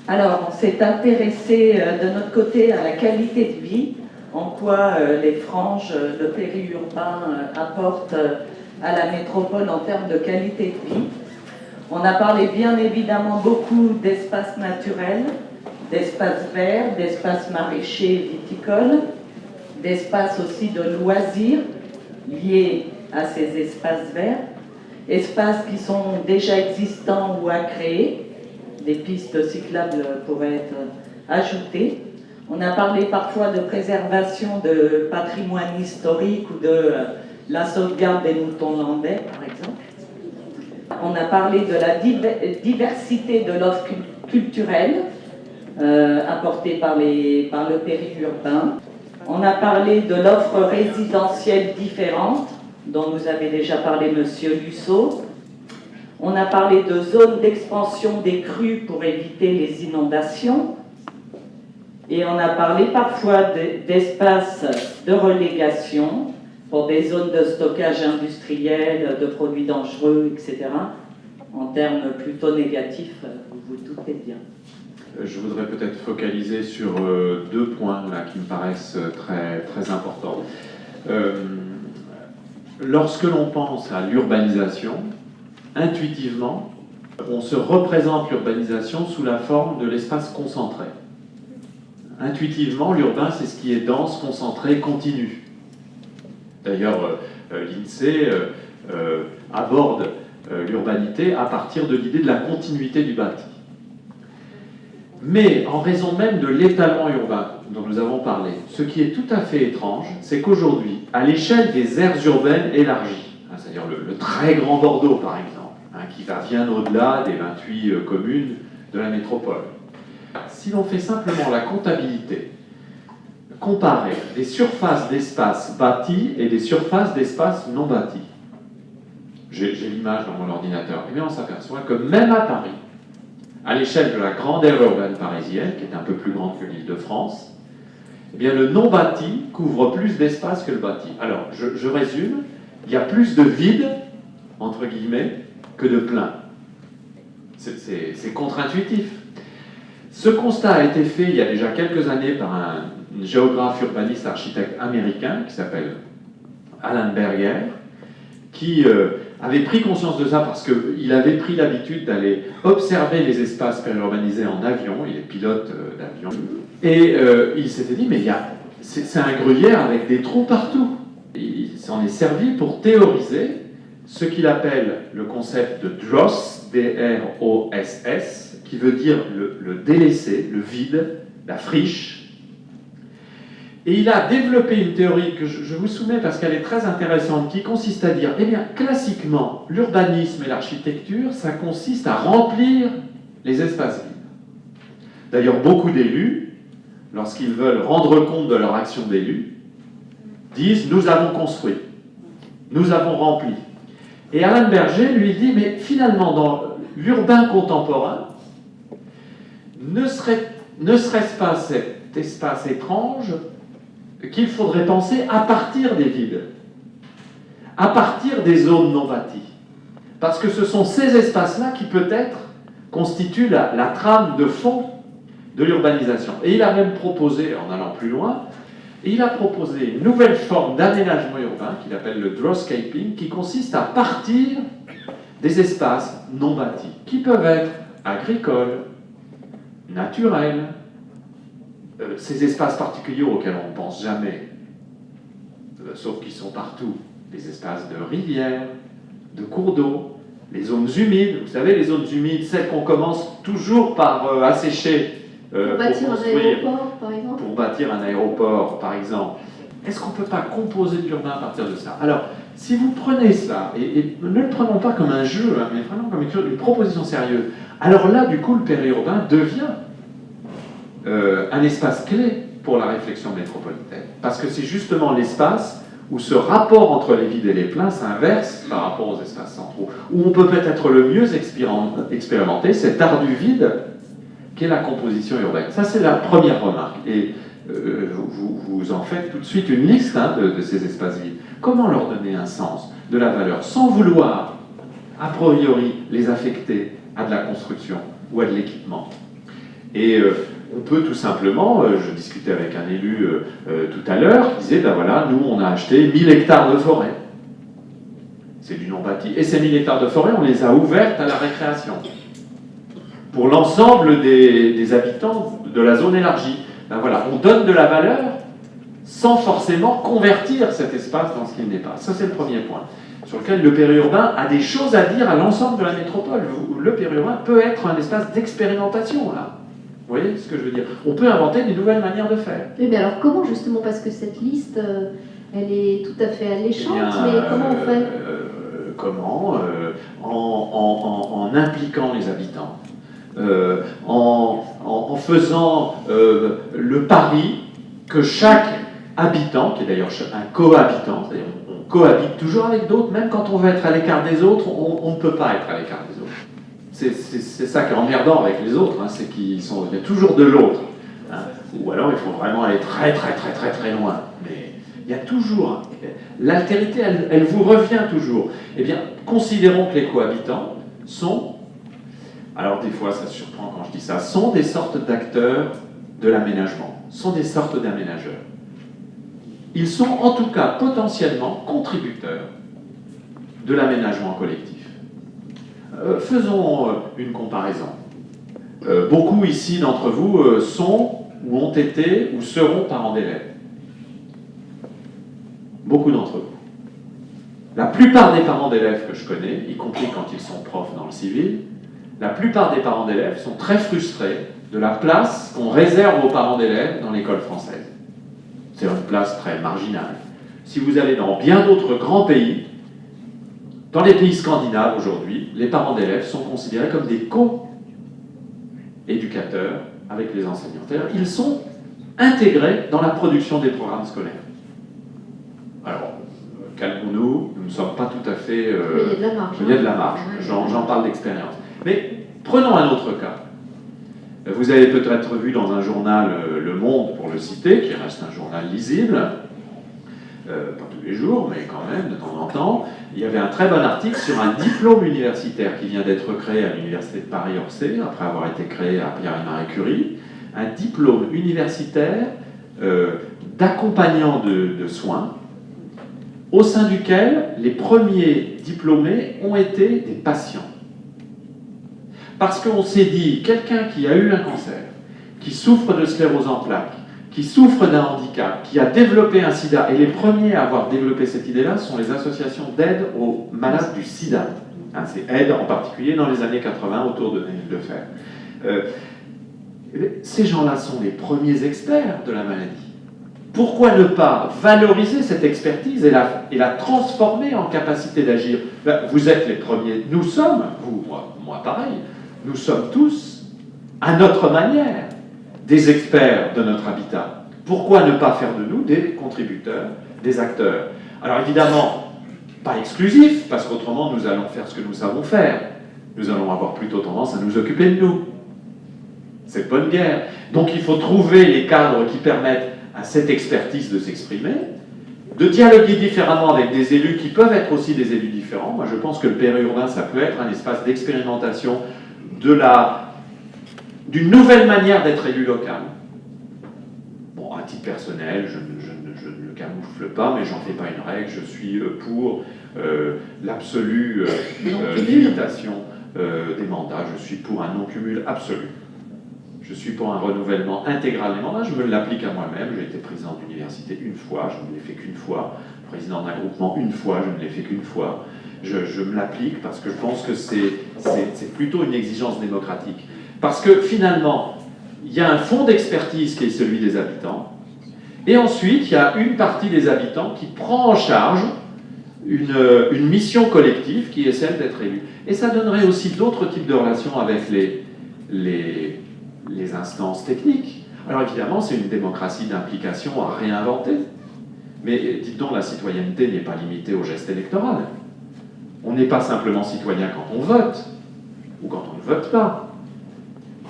Alors, on s'est intéressé de notre côté à la qualité de vie, en quoi les franges, le périurbain apportent à la métropole en termes de qualité de vie. On a parlé bien évidemment beaucoup d'espaces naturels, d'espaces verts, d'espaces maraîchers et viticoles, d'espaces aussi de loisirs liés à ces espaces verts, espaces qui sont déjà existants ou à créer, des pistes cyclables pourraient être ajoutées. On a parlé parfois de préservation de patrimoine historique ou de la sauvegarde des moutons landais, par exemple. On a parlé de la diversité de l'offre culturelle apportée par le périurbain. On a parlé de l'offre résidentielle différente, dont nous avait déjà parlé M. Lusseau. On a parlé de zones d'expansion des crues pour éviter les inondations. Et on a parlé parfois d'espaces de relégation pour des zones de stockage industriel, de produits dangereux, etc. En termes plutôt négatifs, vous vous doutez bien. Je voudrais peut-être focaliser sur deux points là, qui me paraissent très importants. Lorsque l'on pense à l'urbanisation, intuitivement, on se représente l'urbanisation sous la forme de l'espace concentré. Intuitivement, l'urbain, c'est ce qui est dense, concentré, continu. D'ailleurs, l'INSEE aborde l'urbanité à partir de l'idée de la continuité du bâti. Mais en raison même de l'étalement urbain dont nous avons parlé, ce qui est tout à fait étrange, c'est qu'aujourd'hui, à l'échelle des aires urbaines élargies, c'est-à-dire le très grand Bordeaux par exemple, qui va bien au-delà des 28 communes de la métropole, si l'on fait simplement la comptabilité, comparer des surfaces d'espace bâtis et des surfaces d'espace non bâtis, j'ai l'image dans mon ordinateur, et bien on s'aperçoit que même à Paris, à l'échelle de la grande aire urbaine parisienne, qui est un peu plus grande que l'Île-de-France, eh bien le non-bâti couvre plus d'espace que le bâti. Alors, je résume, il y a plus de vide, entre guillemets, que de plein. C'est contre-intuitif. Ce constat a été fait il y a déjà quelques années par un géographe urbaniste architecte américain qui s'appelle Alan Berger, qui avait pris conscience de ça parce qu'il avait pris l'habitude d'aller observer les espaces périurbanisés en avion, il est pilote d'avion, et il s'était dit, mais c'est un gruyère avec des trous partout. Il s'en est servi pour théoriser ce qu'il appelle le concept de DROSS, D-R-O-S-S, qui veut dire le délaissé, le vide, la friche. Et il a développé une théorie que je vous soumets parce qu'elle est très intéressante, qui consiste à dire, eh bien, classiquement, l'urbanisme et l'architecture, ça consiste à remplir les espaces vides. D'ailleurs, beaucoup d'élus, lorsqu'ils veulent rendre compte de leur action d'élu, disent, nous avons construit, nous avons rempli. Et Alain Berger lui dit, mais finalement, dans l'urbain contemporain, ne serait-ce pas cet espace étrange qu'il faudrait penser à partir des vides, à partir des zones non bâties. Parce que ce sont ces espaces-là qui, peut-être, constituent la trame de fond de l'urbanisation. Et il a même proposé, en allant plus loin, il a proposé une nouvelle forme d'aménagement urbain qu'il appelle le drawscaping, qui consiste à partir des espaces non bâtis, qui peuvent être agricoles, naturels, ces espaces particuliers auxquels on ne pense jamais, sauf qu'ils sont partout, des espaces de rivières, de cours d'eau, les zones humides, vous savez, les zones humides, celles qu'on commence toujours par assécher pour bâtir un aéroport, par exemple. Pour bâtir un aéroport, par exemple. Est-ce qu'on ne peut pas composer de l'urbain à partir de ça? Alors, si vous prenez cela, et ne le prenons pas comme un jeu, mais vraiment comme une proposition sérieuse, alors là, du coup, le périurbain devient un espace clé pour la réflexion métropolitaine. Parce que c'est justement l'espace où ce rapport entre les vides et les pleins s'inverse par rapport aux espaces centraux, où on peut peut-être le mieux expérimenter cet art du vide qu'est la composition urbaine. Ça, c'est la première remarque. Et vous en faites tout de suite une liste de ces espaces vides. Comment leur donner un sens, de la valeur, sans vouloir, a priori, les affecter à de la construction ou à de l'équipement? Et on peut tout simplement, je discutais avec un élu tout à l'heure, qui disait, ben voilà, nous on a acheté 1000 hectares de forêt. C'est du non bâti. Et ces 1000 hectares de forêt, on les a ouvertes à la récréation. Pour l'ensemble des habitants de la zone élargie. Ben voilà, on donne de la valeur sans forcément convertir cet espace dans ce qu'il n'est pas. Ça, c'est le premier point, sur lequel le périurbain a des choses à dire à l'ensemble de la métropole. Le périurbain peut être un espace d'expérimentation, là. Vous voyez ce que je veux dire? On peut inventer des nouvelles manières de faire. Oui, mais alors comment, justement, parce que cette liste, elle est tout à fait alléchante, mais comment on fait? Comment en impliquant les habitants, en faisant le pari que chaque habitant, qui est d'ailleurs un cohabitant, c'est-à-dire on cohabite toujours avec d'autres, même quand on veut être à l'écart des autres, on ne peut pas être à l'écart des autres. C'est ça qui est emmerdant avec les autres, hein, c'est qu'il y a toujours de l'autre. Hein, ou alors il faut vraiment aller très très très très très loin. Mais il y a toujours, l'altérité, elle vous revient toujours. Eh bien, considérons que les cohabitants sont, alors des fois ça surprend quand je dis ça, sont des sortes d'acteurs de l'aménagement, sont des sortes d'aménageurs. Ils sont en tout cas potentiellement contributeurs de l'aménagement collectif. Faisons une comparaison. Beaucoup ici d'entre vous sont, ou ont été, ou seront parents d'élèves. Beaucoup d'entre vous. La plupart des parents d'élèves que je connais, y compris quand ils sont profs dans le civil, la plupart des parents d'élèves sont très frustrés de la place qu'on réserve aux parents d'élèves dans l'école française. C'est une place très marginale. Si vous allez dans bien d'autres grands pays, dans les pays scandinaves aujourd'hui, les parents d'élèves sont considérés comme des co-éducateurs avec les enseignants. C'est-à-dire qu'ils sont intégrés dans la production des programmes scolaires. Alors, calmons-nous, nous ne sommes pas tout à fait... il y a de la marge. Il y a de la marge, j'en parle d'expérience. Mais prenons un autre cas. Vous avez peut-être vu dans un journal Le Monde, pour le citer, qui reste un journal lisible, pas tous les jours, mais quand même, de temps en temps, il y avait un très bon article sur un diplôme universitaire qui vient d'être créé à l'Université de Paris-Orsay, après avoir été créé à Pierre et Marie Curie, un diplôme universitaire d'accompagnant de soins, au sein duquel les premiers diplômés ont été des patients. Parce qu'on s'est dit, quelqu'un qui a eu un cancer, qui souffre de sclérose en plaques, qui souffre d'un handicap, qui a développé un sida, et les premiers à avoir développé cette idée-là sont les associations d'aide aux malades du sida. Hein, c'est aide en particulier dans les années 80 autour de Daniel Defer. Ces gens-là sont les premiers experts de la maladie. Pourquoi ne pas valoriser cette expertise et la transformer en capacité d'agir? Vous êtes les premiers, nous sommes, vous, moi pareil, nous sommes tous, à notre manière, des experts de notre habitat. Pourquoi ne pas faire de nous des contributeurs, des acteurs? Alors évidemment, pas exclusifs, parce qu'autrement nous allons faire ce que nous savons faire. Nous allons avoir plutôt tendance à nous occuper de nous. C'est de bonne guerre. Donc il faut trouver les cadres qui permettent à cette expertise de s'exprimer, de dialoguer différemment avec des élus qui peuvent être aussi des élus différents. Moi je pense que le périurbain, ça peut être un espace d'expérimentation d'une nouvelle manière d'être élu local. Bon, à titre personnel, je ne le camoufle pas, mais j'en fais pas une règle, je suis pour l'absolue limitation des mandats, je suis pour un non-cumul absolu. Je suis pour un renouvellement intégral des mandats, je me l'applique à moi-même, j'ai été président d'université une fois, je ne l'ai fait qu'une fois, président d'un groupement une fois, je ne l'ai fait qu'une fois. Je me l'applique parce que je pense que c'est plutôt une exigence démocratique. Parce que finalement, il y a un fond d'expertise qui est celui des habitants, et ensuite il y a une partie des habitants qui prend en charge une mission collective qui est celle d'être élu. Et ça donnerait aussi d'autres types de relations avec les instances techniques. Alors évidemment, c'est une démocratie d'implication à réinventer, mais dites donc, la citoyenneté n'est pas limitée au geste électoral. On n'est pas simplement citoyen quand on vote, ou quand on ne vote pas.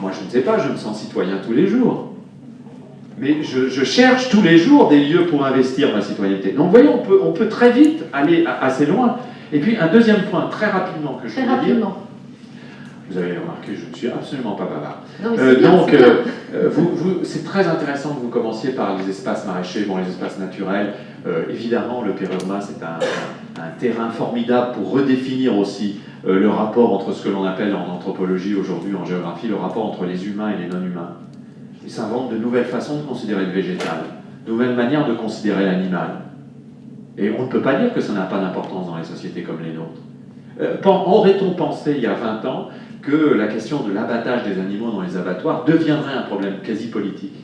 Moi, je ne sais pas, je me sens citoyen tous les jours. Mais je cherche tous les jours des lieux pour investir ma citoyenneté. Donc, vous voyez, on peut très vite aller assez loin. Et puis, un deuxième point, très rapidement, que je voulais dire. Vous avez remarqué, je ne suis absolument pas bavard. Non, mais c'est bien, Donc, c'est bien. c'est très intéressant que vous commenciez par les espaces maraîchers, bon, les espaces naturels. Évidemment, le périurbain, c'est un terrain formidable pour redéfinir aussi le rapport entre ce que l'on appelle en anthropologie aujourd'hui, en géographie, le rapport entre les humains et les non-humains. Il s'invente de nouvelles façons de considérer le végétal, de nouvelles manières de considérer l'animal. Et on ne peut pas dire que ça n'a pas d'importance dans les sociétés comme les nôtres. Aurait-on pensé il y a 20 ans que la question de l'abattage des animaux dans les abattoirs deviendrait un problème quasi politique?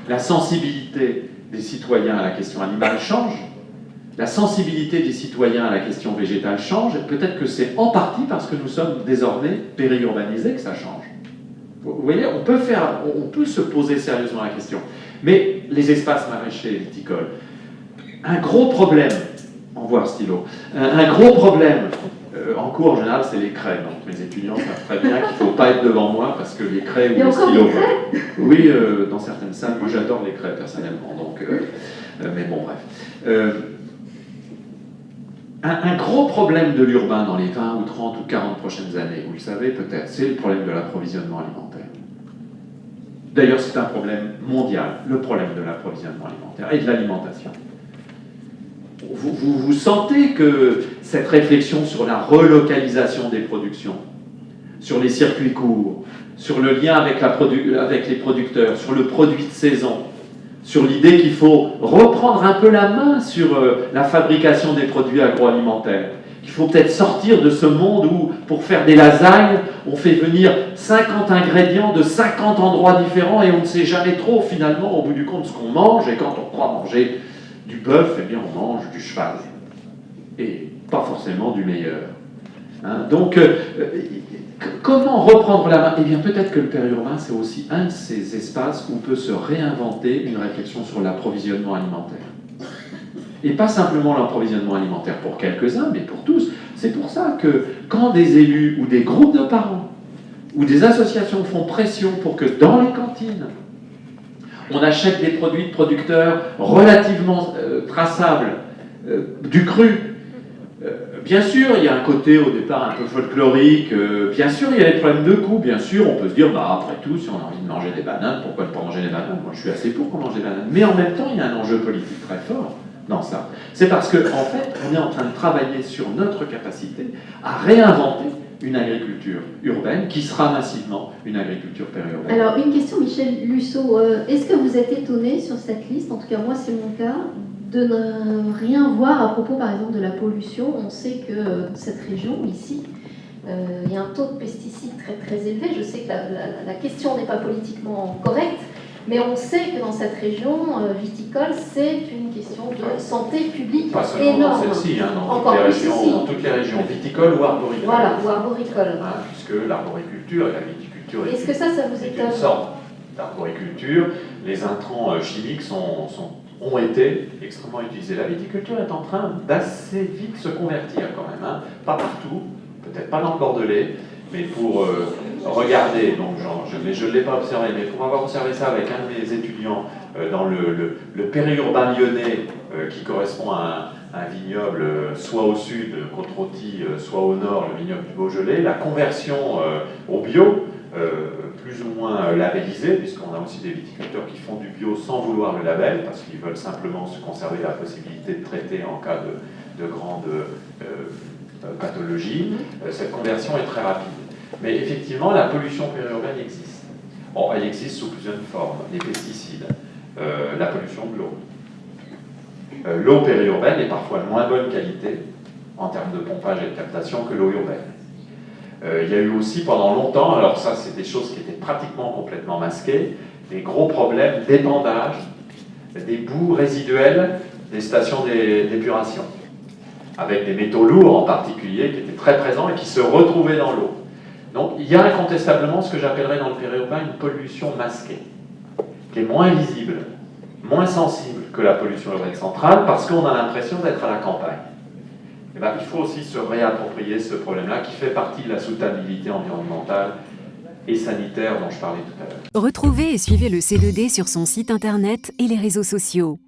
La sensibilité des citoyens à la question animale change, la sensibilité des citoyens à la question végétale change, peut-être que c'est en partie parce que nous sommes désormais périurbanisés que ça change. Vous voyez, on peut se poser sérieusement la question. Mais les espaces maraîchers et viticoles, un gros problème, en voir stylo, un gros problème en cours en général, c'est les craies. Donc mes étudiants savent très bien qu'il ne faut pas être devant moi parce que les craies ou les stylos. Oui, dans certaines salles, moi j'adore les craies personnellement. Donc, mais bon, bref. Un gros problème de l'urbain dans les 20 ou 30 ou 40 prochaines années, vous le savez peut-être, c'est le problème de l'approvisionnement alimentaire. D'ailleurs, c'est un problème mondial, le problème de l'approvisionnement alimentaire et de l'alimentation. Vous sentez que cette réflexion sur la relocalisation des productions, sur les circuits courts, sur le lien avec les producteurs, sur le produit de saison, sur l'idée qu'il faut reprendre un peu la main sur la fabrication des produits agroalimentaires, qu'il faut peut-être sortir de ce monde où, pour faire des lasagnes, on fait venir 50 ingrédients de 50 endroits différents et on ne sait jamais trop, finalement, au bout du compte, ce qu'on mange, et quand on croit manger du bœuf, eh bien on mange du cheval, et pas forcément du meilleur. Hein, donc, comment reprendre la main? Eh bien, peut-être que le périurbain, c'est aussi un de ces espaces où peut se réinventer une réflexion sur l'approvisionnement alimentaire. Et pas simplement l'approvisionnement alimentaire pour quelques-uns, mais pour tous. C'est pour ça que quand des élus ou des groupes de parents ou des associations font pression pour que dans les cantines, on achète des produits de producteurs relativement traçables, du cru. Bien sûr, il y a un côté au départ un peu folklorique, bien sûr, il y a des problèmes de coût, bien sûr, on peut se dire, bah, après tout, si on a envie de manger des bananes, pourquoi ne pas manger des bananes? Moi, je suis assez pour qu'on mange des bananes. Mais en même temps, il y a un enjeu politique très fort dans ça. C'est parce qu'en fait, on est en train de travailler sur notre capacité à réinventer une agriculture urbaine qui sera massivement une agriculture périurbaine. Alors, une question, Michel Lusseau. Est-ce que vous êtes étonné sur cette liste, en tout cas moi c'est mon cas, de ne rien voir à propos par exemple de la pollution? On sait que dans cette région, ici, il y a un taux de pesticides très très élevé. Je sais que la question n'est pas politiquement correcte, mais on sait que dans cette région viticole, c'est une question de santé publique pas seulement énorme. Dans celle-ci, hein, dans toutes les régions viticoles ou arboricoles. Voilà, ou arboricoles. Hein, puisque l'arboriculture et la viticulture est-ce que ça vous étonne? Une sorte d'arboriculture. Les intrants chimiques ont été extrêmement utilisés. La viticulture est en train d'assez vite se convertir quand même. Hein. Pas partout, peut-être pas dans le Bordelais, mais pour regarder, donc je ne l'ai pas observé, mais pour avoir observé ça avec un de mes étudiants dans le périurbain lyonnais qui correspond à un vignoble soit au sud, Côte-Rôtie, soit au nord, le vignoble du Beaujolais, la conversion au bio, plus ou moins labellisé, puisqu'on a aussi des viticulteurs qui font du bio sans vouloir le label, parce qu'ils veulent simplement se conserver la possibilité de traiter en cas de grande pathologie. Cette conversion est très rapide. Mais effectivement, la pollution périurbaine existe. Bon, elle existe sous plusieurs formes. Les pesticides, la pollution de l'eau. L'eau périurbaine est parfois de moins bonne qualité en termes de pompage et de captation que l'eau urbaine. Il y a eu aussi pendant longtemps, alors ça c'est des choses qui étaient pratiquement complètement masquées, des gros problèmes d'épandage, des boues résiduelles des stations d'épuration, avec des métaux lourds en particulier qui étaient très présents et qui se retrouvaient dans l'eau. Donc il y a incontestablement ce que j'appellerais dans le périurbain une pollution masquée, qui est moins visible, moins sensible que la pollution urbaine centrale, parce qu'on a l'impression d'être à la campagne. Et bien, il faut aussi se réapproprier ce problème-là qui fait partie de la soutenabilité environnementale et sanitaire dont je parlais tout à l'heure. Retrouvez et suivez le C2D sur son site internet et les réseaux sociaux.